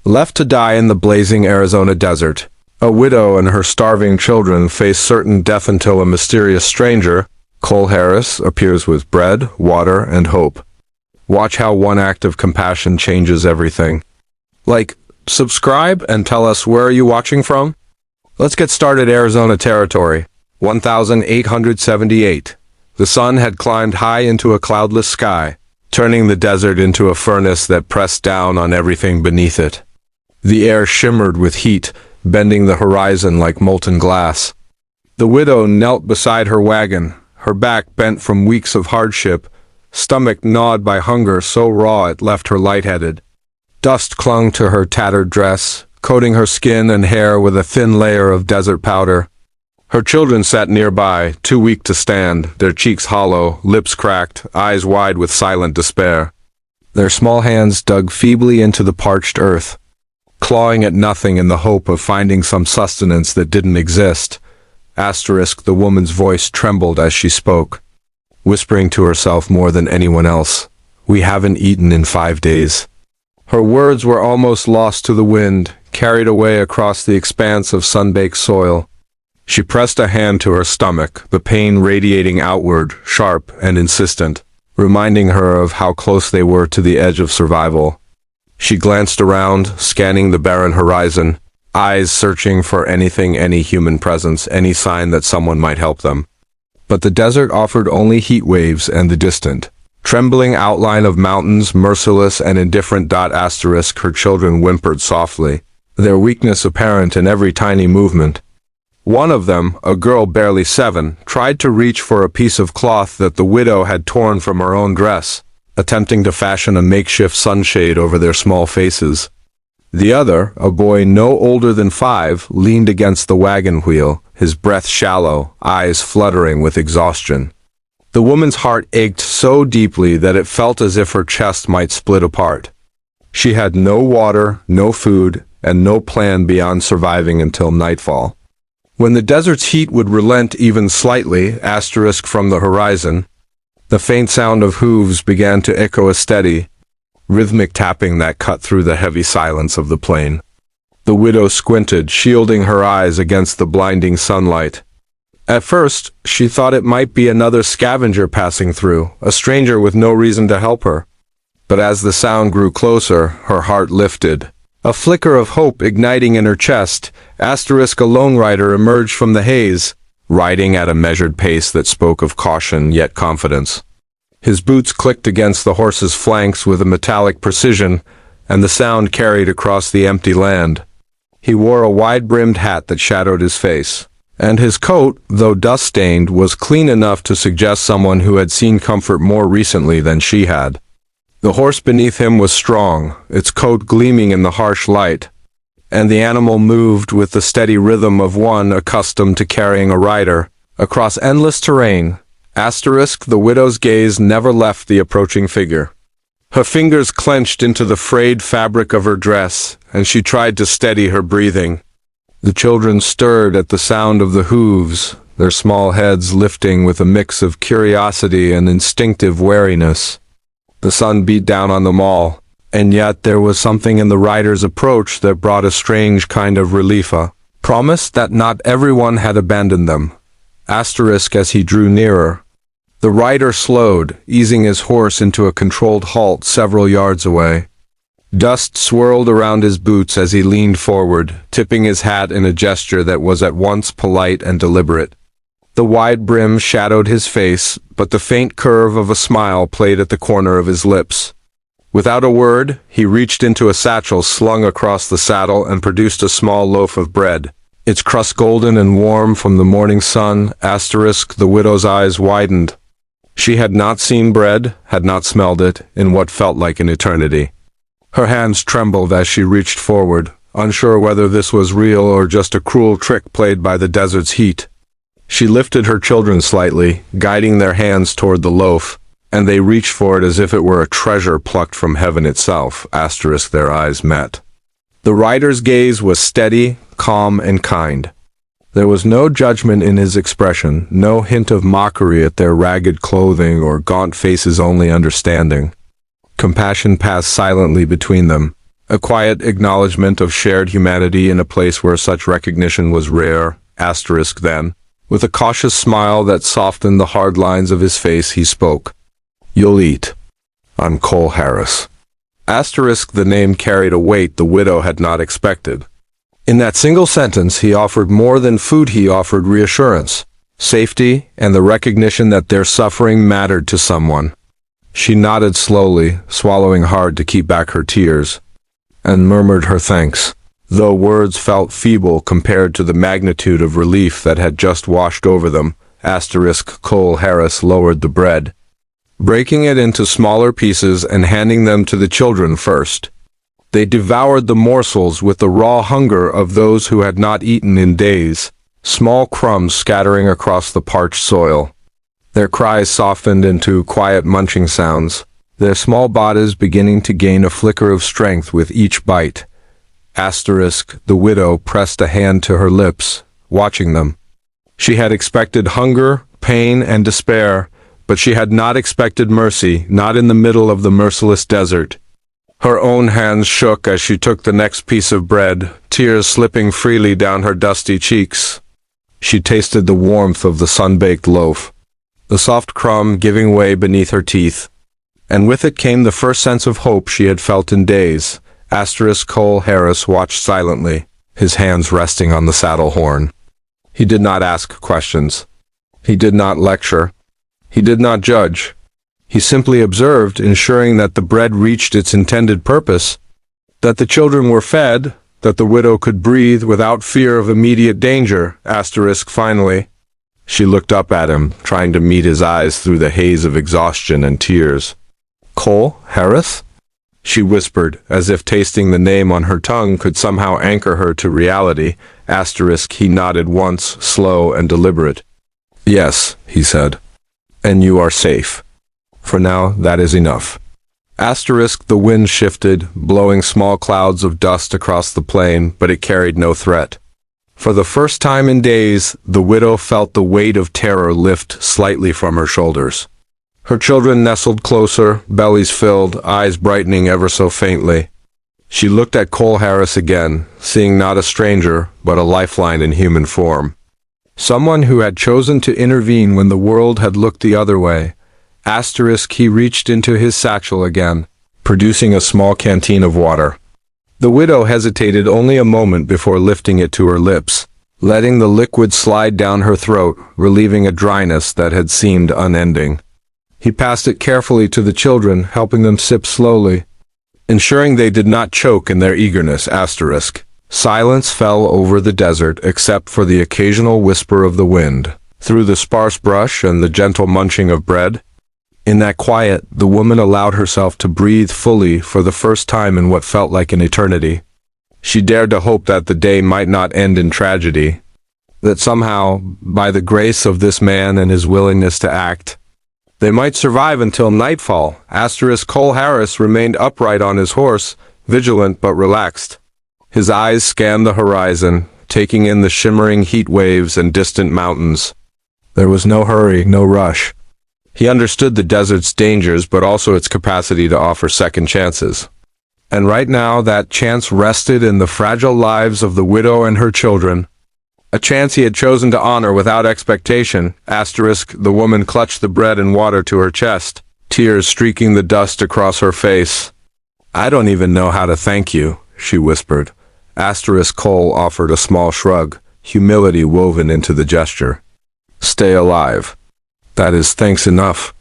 Left to die in the blazing Arizona desert, a widow and her starving children face certain death until a mysterious stranger, Cole Harris, appears with bread, water, and hope. Watch how one act of compassion changes everything. Like, subscribe and tell us where are you watching from? Let's get started. Arizona territory, 1878. The sun had climbed high into a cloudless sky, turning the desert into a furnace that pressed down on everything beneath it. The air shimmered with heat, bending the horizon like molten glass. The widow knelt beside her wagon, her back bent from weeks of hardship, stomach gnawed by hunger so raw it left her lightheaded. Dust clung to her tattered dress, coating her skin and hair with a thin layer of desert powder. Her children sat nearby, too weak to stand, their cheeks hollow, lips cracked, eyes wide with silent despair. Their small hands dug feebly into the parched earth, clawing at nothing in the hope of finding some sustenance that didn't exist. The woman's voice trembled as she spoke, whispering to herself more than anyone else, "We haven't eaten in 5 days." Her words were almost lost to the wind, carried away across the expanse of sun-baked soil. She pressed a hand to her stomach, the pain radiating outward, sharp and insistent, reminding her of how close they were to the edge of survival. She glanced around, scanning the barren horizon, eyes searching for anything, any human presence, any sign that someone might help them. But the desert offered only heat waves and the distant, trembling outline of mountains, merciless and indifferent. Her children whimpered softly, their weakness apparent in every tiny movement. One of them, a girl barely 7, tried to reach for a piece of cloth that the widow had torn from her own dress, attempting to fashion a makeshift sunshade over their small faces. The other, a boy no older than 5, leaned against the wagon wheel, his breath shallow, eyes fluttering with exhaustion. The woman's heart ached so deeply that it felt as if her chest might split apart. She had no water, no food, and no plan beyond surviving until nightfall. When the desert's heat would relent even slightly, from the horizon, the faint sound of hooves began to echo, a steady, rhythmic tapping that cut through the heavy silence of the plain. The widow squinted, shielding her eyes against the blinding sunlight. At first, she thought it might be another scavenger passing through, a stranger with no reason to help her. But as the sound grew closer, her heart lifted. A flicker of hope igniting in her chest, a lone rider emerged from the haze, riding at a measured pace that spoke of caution yet confidence. His boots clicked against the horse's flanks with a metallic precision, and the sound carried across the empty land. He wore a wide-brimmed hat that shadowed his face, and his coat, though dust-stained, was clean enough to suggest someone who had seen comfort more recently than she had. The horse beneath him was strong, its coat gleaming in the harsh light, and the animal moved with the steady rhythm of one accustomed to carrying a rider across endless terrain. The widow's gaze never left the approaching figure. Her fingers clenched into the frayed fabric of her dress, and she tried to steady her breathing. The children stirred at the sound of the hooves, their small heads lifting with a mix of curiosity and instinctive wariness. The sun beat down on them all, and yet there was something in the rider's approach that brought a strange kind of relief, a promise that not everyone had abandoned them. As he drew nearer, the rider slowed, easing his horse into a controlled halt several yards away. Dust swirled around his boots as he leaned forward, tipping his hat in a gesture that was at once polite and deliberate. The wide brim shadowed his face, but the faint curve of a smile played at the corner of his lips. Without a word, he reached into a satchel slung across the saddle and produced a small loaf of bread, its crust golden and warm from the morning sun. The widow's eyes widened. She had not seen bread, had not smelled it, in what felt like an eternity. Her hands trembled as she reached forward, unsure whether this was real or just a cruel trick played by the desert's heat. She lifted her children slightly, guiding their hands toward the loaf, and they reached for it as if it were a treasure plucked from heaven itself. Their eyes met. The rider's gaze was steady, calm, and kind. There was no judgment in his expression, no hint of mockery at their ragged clothing or gaunt faces, only understanding. Compassion passed silently between them, A quiet acknowledgement of shared humanity in a place where such recognition was rare. Asterisk then. With a cautious smile that softened the hard lines of his face, he spoke. "You'll eat. I'm Cole Harris." Asterisk, the name carried a weight the widow had not expected. In that single sentence, he offered more than food. He offered reassurance, safety, and the recognition that their suffering mattered to someone. She nodded slowly, swallowing hard to keep back her tears, and murmured her thanks, though words felt feeble compared to the magnitude of relief that had just washed over them. Asterisk, Cole Harris lowered the bread, breaking it into smaller pieces and handing them to the children first. They devoured the morsels with the raw hunger of those who had not eaten in days, small crumbs scattering across the parched soil. Their cries softened into quiet munching sounds, their small bodies beginning to gain a flicker of strength with each bite. Asterisk, the widow pressed a hand to her lips, watching them. She had expected hunger, pain, and despair, but she had not expected mercy, not in the middle of the merciless desert. Her own hands shook as she took the next piece of bread, tears slipping freely down her dusty cheeks. She tasted the warmth of the sun-baked loaf, the soft crumb giving way beneath her teeth, and with it came the first sense of hope she had felt in days. Asterisk, Cole Harris watched silently, his hands resting on the saddle horn. He did not ask questions. He did not lecture. He did not judge. He simply observed, ensuring that the bread reached its intended purpose, that the children were fed, that the widow could breathe without fear of immediate danger. Asterisk, finally. She looked up at him, trying to meet his eyes through the haze of exhaustion and tears. "Cole Harris?" she whispered, as if tasting the name on her tongue could somehow anchor her to reality. Asterisk, he nodded once, slow and deliberate. "Yes," he said. "And you are safe. For now, that is enough." Asterisk, the wind shifted, blowing small clouds of dust across the plain, but it carried no threat. For the first time in days, the widow felt the weight of terror lift slightly from her shoulders. Her children nestled closer, bellies filled, eyes brightening ever so faintly. She looked at Cole Harris again, seeing not a stranger, but a lifeline in human form. Someone who had chosen to intervene when the world had looked the other way. Asterisk, he reached into his satchel again, producing a small canteen of water. The widow hesitated only a moment before lifting it to her lips, letting the liquid slide down her throat, relieving a dryness that had seemed unending. He passed it carefully to the children, helping them sip slowly, ensuring they did not choke in their eagerness. Asterisk. Silence fell over the desert except for the occasional whisper of the wind, through the sparse brush and the gentle munching of bread. In that quiet, the woman allowed herself to breathe fully for the first time in what felt like an eternity. She dared to hope that the day might not end in tragedy, that somehow, by the grace of this man and his willingness to act, they might survive until nightfall. Asterisk, Cole Harris remained upright on his horse, vigilant but relaxed. His eyes scanned the horizon, taking in the shimmering heat waves and distant mountains. There was no hurry, no rush. He understood the desert's dangers, but also its capacity to offer second chances. And right now, that chance rested in the fragile lives of the widow and her children. A chance he had chosen to honor without expectation. Asterisk, the woman clutched the bread and water to her chest, tears streaking the dust across her face. "I don't even know how to thank you," she whispered. Asterisk, Cole offered a small shrug, humility woven into the gesture. "Stay alive. That is thanks enough."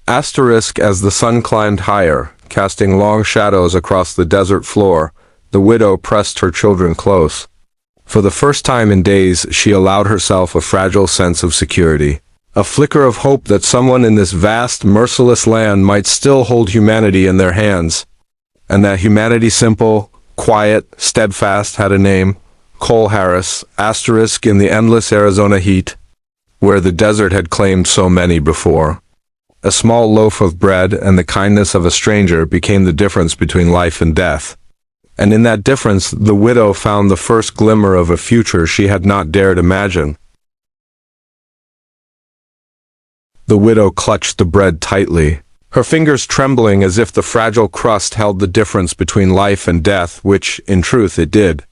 Asterisk, as the sun climbed higher, casting long shadows across the desert floor, the widow pressed her children close. For the first time in days, she allowed herself a fragile sense of security, a flicker of hope that someone in this vast, merciless land might still hold humanity in their hands, and that humanity, simple, quiet, steadfast, had a name: Cole Harris. Asterisk, in the endless Arizona heat, where the desert had claimed so many before, a small loaf of bread and the kindness of a stranger became the difference between life and death. And in that difference, the widow found the first glimmer of a future she had not dared imagine. The widow clutched the bread tightly, her fingers trembling as if the fragile crust held the difference between life and death, which, in truth, it did.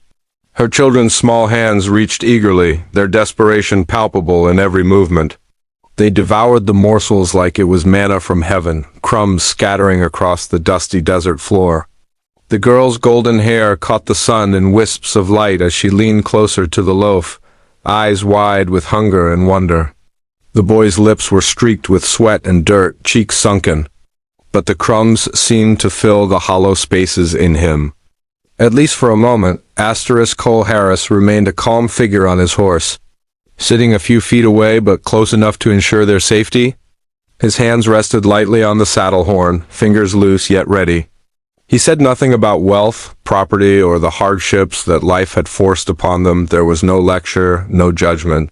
Her children's small hands reached eagerly, their desperation palpable in every movement. They devoured the morsels like it was manna from heaven, crumbs scattering across the dusty desert floor. The girl's golden hair caught the sun in wisps of light as she leaned closer to the loaf, eyes wide with hunger and wonder. The boy's lips were streaked with sweat and dirt, cheeks sunken, but the crumbs seemed to fill the hollow spaces in him. At least for a moment, Cole Harris remained a calm figure on his horse, sitting a few feet away but close enough to ensure their safety. His hands rested lightly on the saddle horn, fingers loose yet ready. He said nothing about wealth, property, or the hardships that life had forced upon them. There was no lecture, no judgment.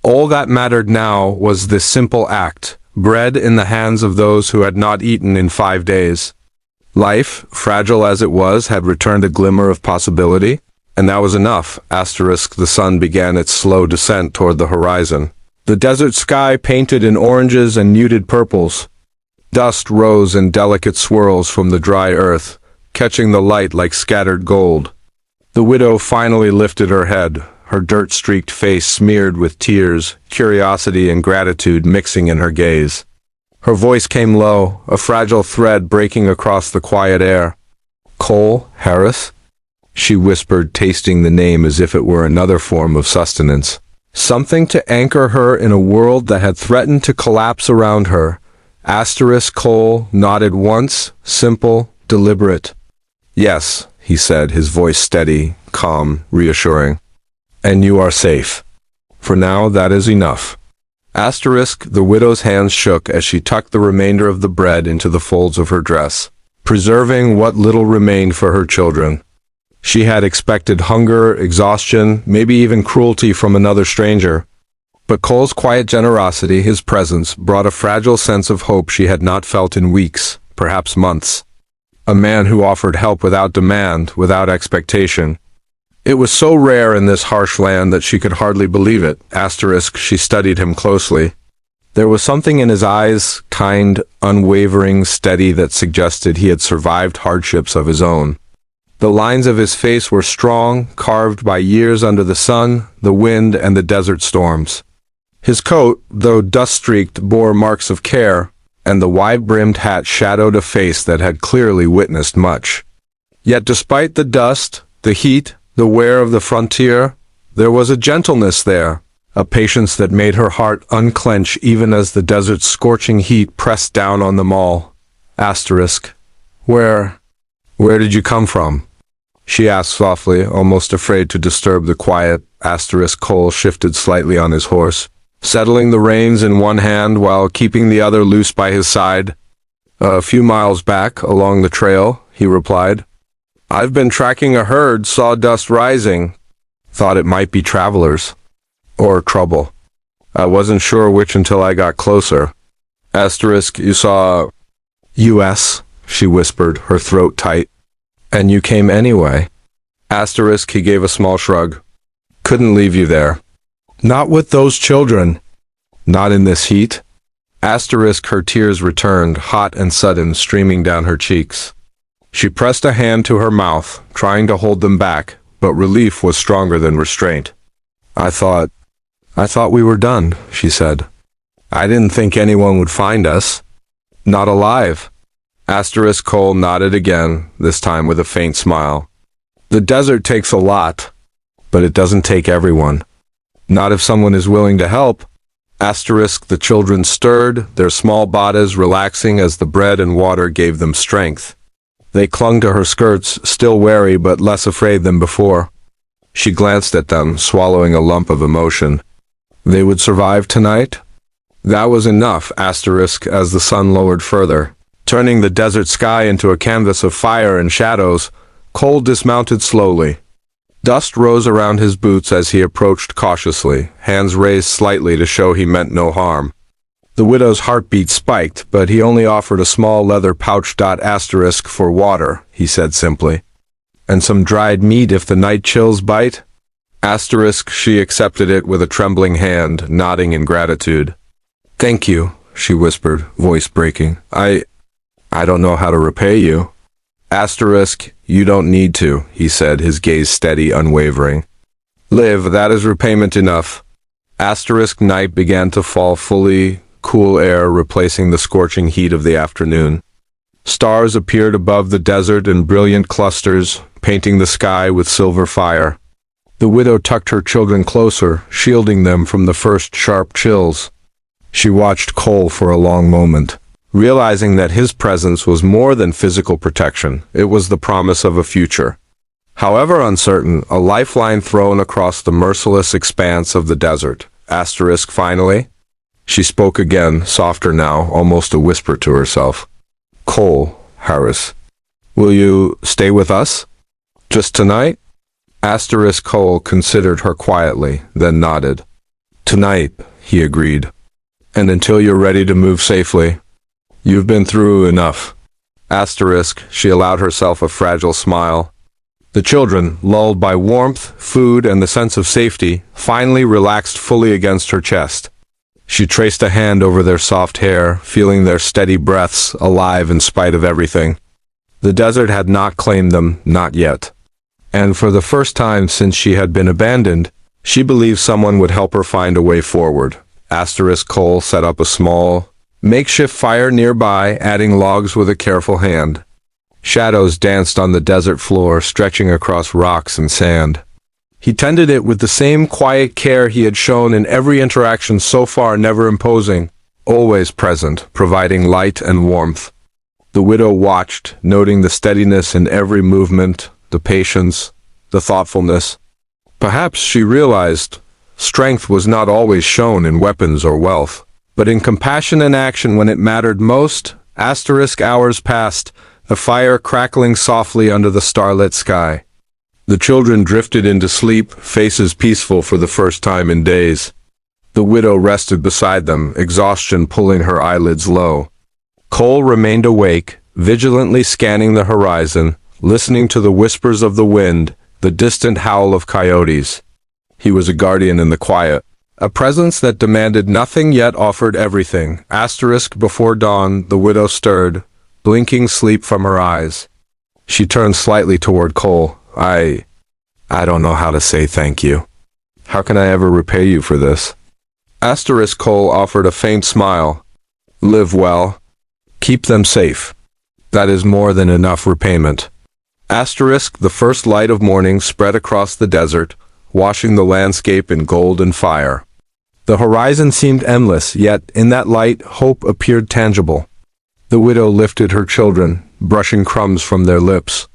All that mattered now was this simple act, bread in the hands of those who had not eaten in 5 days. Life, fragile as it was, had returned a glimmer of possibility, and that was enough. The sun began its slow descent toward the horizon. The desert sky painted in oranges and muted purples. Dust rose in delicate swirls from the dry earth, catching the light like scattered gold. The widow finally lifted her head, her dirt-streaked face smeared with tears, curiosity and gratitude mixing in her gaze. Her voice came low, a fragile thread breaking across the quiet air. "Cole Harris?" she whispered, tasting the name as if it were another form of sustenance. Something to anchor her in a world that had threatened to collapse around her. Cole nodded once, simple, deliberate. "Yes," he said, his voice steady, calm, reassuring. "And you are safe. For now, that is enough." The widow's hands shook as she tucked the remainder of the bread into the folds of her dress, preserving what little remained for her children. She had expected hunger, exhaustion, maybe even cruelty from another stranger. But Cole's quiet generosity, his presence, brought a fragile sense of hope she had not felt in weeks, perhaps months. A man who offered help without demand, without expectation. It was so rare in this harsh land that she could hardly believe it. She studied him closely. There was something in his eyes, kind, unwavering, steady, that suggested he had survived hardships of his own. The lines of his face were strong, carved by years under the sun, the wind, and the desert storms. His coat, though dust-streaked, bore marks of care, and the wide-brimmed hat shadowed a face that had clearly witnessed much. Yet despite the dust, the heat, the wear of the frontier, there was a gentleness there, a patience that made her heart unclench even as the desert's scorching heat pressed down on them all. Where did you come from?" she asked softly, almost afraid to disturb the quiet. Cole shifted slightly on his horse, settling the reins in one hand while keeping the other loose by his side. "A few miles back, along the trail," he replied. "I've been tracking a herd, saw dust rising. Thought it might be travelers. Or trouble. I wasn't sure which until I got closer." "You saw—" "U.S.," she whispered, her throat tight. "And you came anyway?" He gave a small shrug. "Couldn't leave you there. Not with those children. Not in this heat." Her tears returned, hot and sudden, streaming down her cheeks. She pressed a hand to her mouth, trying to hold them back, but relief was stronger than restraint. I thought we were done," she said. "I didn't think anyone would find us. Not alive." Cole nodded again, this time with a faint smile. "The desert takes a lot, but it doesn't take everyone. Not if someone is willing to help." The children stirred, their small bodies relaxing as the bread and water gave them strength. They clung to her skirts, still wary but less afraid than before. She glanced at them, swallowing a lump of emotion. They would survive tonight? That was enough, as the sun lowered further, turning the desert sky into a canvas of fire and shadows. Cole dismounted slowly. Dust rose around his boots as he approached cautiously, hands raised slightly to show he meant no harm. The widow's heartbeat spiked, but he only offered a small leather pouch. For water, he said simply. And some dried meat if the night chills bite? She accepted it with a trembling hand, nodding in gratitude. "Thank you," she whispered, voice breaking. I don't know how to repay you. Asterisk, you don't need to, he said, his gaze steady, unwavering. Live, that is repayment enough. Asterisk, night began to fall fully, cool air replacing the scorching heat of the afternoon. Stars appeared above the desert in brilliant clusters, painting the sky with silver fire. The widow tucked her children closer, shielding them from the first sharp chills. She watched Cole for a long moment, realizing that his presence was more than physical protection. It was the promise of a future. However uncertain, a lifeline thrown across the merciless expanse of the desert. Asterisk, finally. She spoke again, softer now, almost a whisper to herself. Cole, Harris, will you stay with us? Just tonight? Asterisk. Cole considered her quietly, then nodded. Tonight, he agreed. And until you're ready to move safely. You've been through enough. Asterisk. She allowed herself a fragile smile. The children, lulled by warmth, food, and the sense of safety, finally relaxed fully against her chest. She traced a hand over their soft hair, feeling their steady breaths, alive in spite of everything. The desert had not claimed them, not yet. And for the first time since she had been abandoned, she believed someone would help her find a way forward. Asterisk. Cole set up a small, makeshift fire nearby, adding logs with a careful hand. Shadows danced on the desert floor, stretching across rocks and sand. He tended it with the same quiet care he had shown in every interaction so far, never imposing, always present, providing light and warmth. The widow watched, noting the steadiness in every movement, the patience, the thoughtfulness. Perhaps she realized strength was not always shown in weapons or wealth, but in compassion and action when it mattered most. Asterisk. Hours passed, the fire crackling softly under the starlit sky. The children drifted into sleep, faces peaceful for the first time in days. The widow rested beside them, exhaustion pulling her eyelids low. Cole remained awake, vigilantly scanning the horizon, listening to the whispers of the wind, the distant howl of coyotes. He was a guardian in the quiet, a presence that demanded nothing yet offered everything. Asterisk. Before dawn, the widow stirred, blinking sleep from her eyes. She turned slightly toward Cole. I don't know how to say thank you. How can I ever repay you for this? Asterisk. Cole offered a faint smile. Live well. Keep them safe. That is more than enough repayment. Asterisk. The first light of morning spread across the desert, washing the landscape in gold and fire. The horizon seemed endless, yet in that light, hope appeared tangible. The widow lifted her children, brushing crumbs from their lips.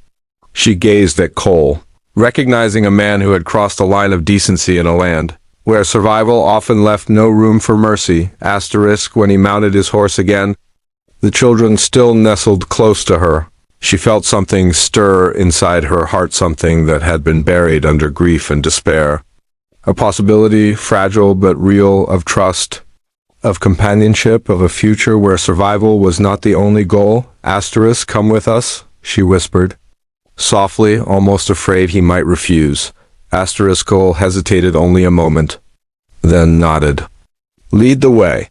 She gazed at Cole, recognizing a man who had crossed a line of decency in a land where survival often left no room for mercy. Asterisk. When he mounted his horse again, the children still nestled close to her. She felt something stir inside her heart, something that had been buried under grief and despair. A possibility, fragile but real, of trust, of companionship, of a future where survival was not the only goal. Asterisk. Come with us, she whispered. Softly, almost afraid he might refuse. Asterisk. Cole hesitated only a moment, then nodded. Lead the way.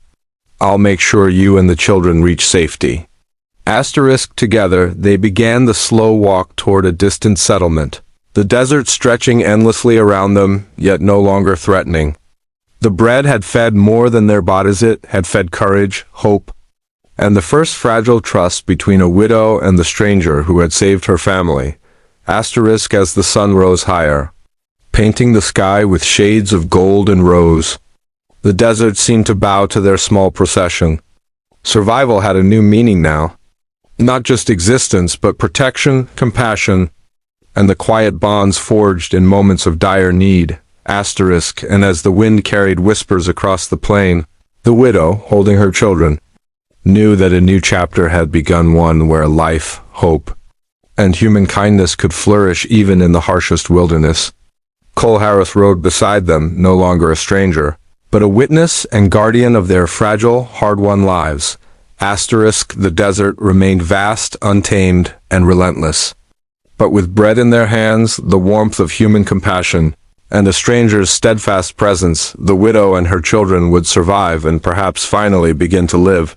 I'll make sure you and the children reach safety. Asterisk. Together, they began the slow walk toward a distant settlement, the desert stretching endlessly around them, yet no longer threatening. The bread had fed more than their bodies, it had fed courage, hope, and the first fragile trust between a widow and the stranger who had saved her family. Asterisk. As the sun rose higher, painting the sky with shades of gold and rose, the desert seemed to bow to their small procession. Survival had a new meaning now. Not just existence, but protection, compassion, and the quiet bonds forged in moments of dire need. Asterisk. And as the wind carried whispers across the plain, the widow, holding her children, knew that a new chapter had begun, one where life, hope, and human kindness could flourish even in the harshest wilderness. Cole Harris rode beside them, no longer a stranger, but a witness and guardian of their fragile, hard-won lives. Asterisk. The desert remained vast, untamed, and relentless. But with bread in their hands, the warmth of human compassion, and a stranger's steadfast presence, the widow and her children would survive and perhaps finally begin to live.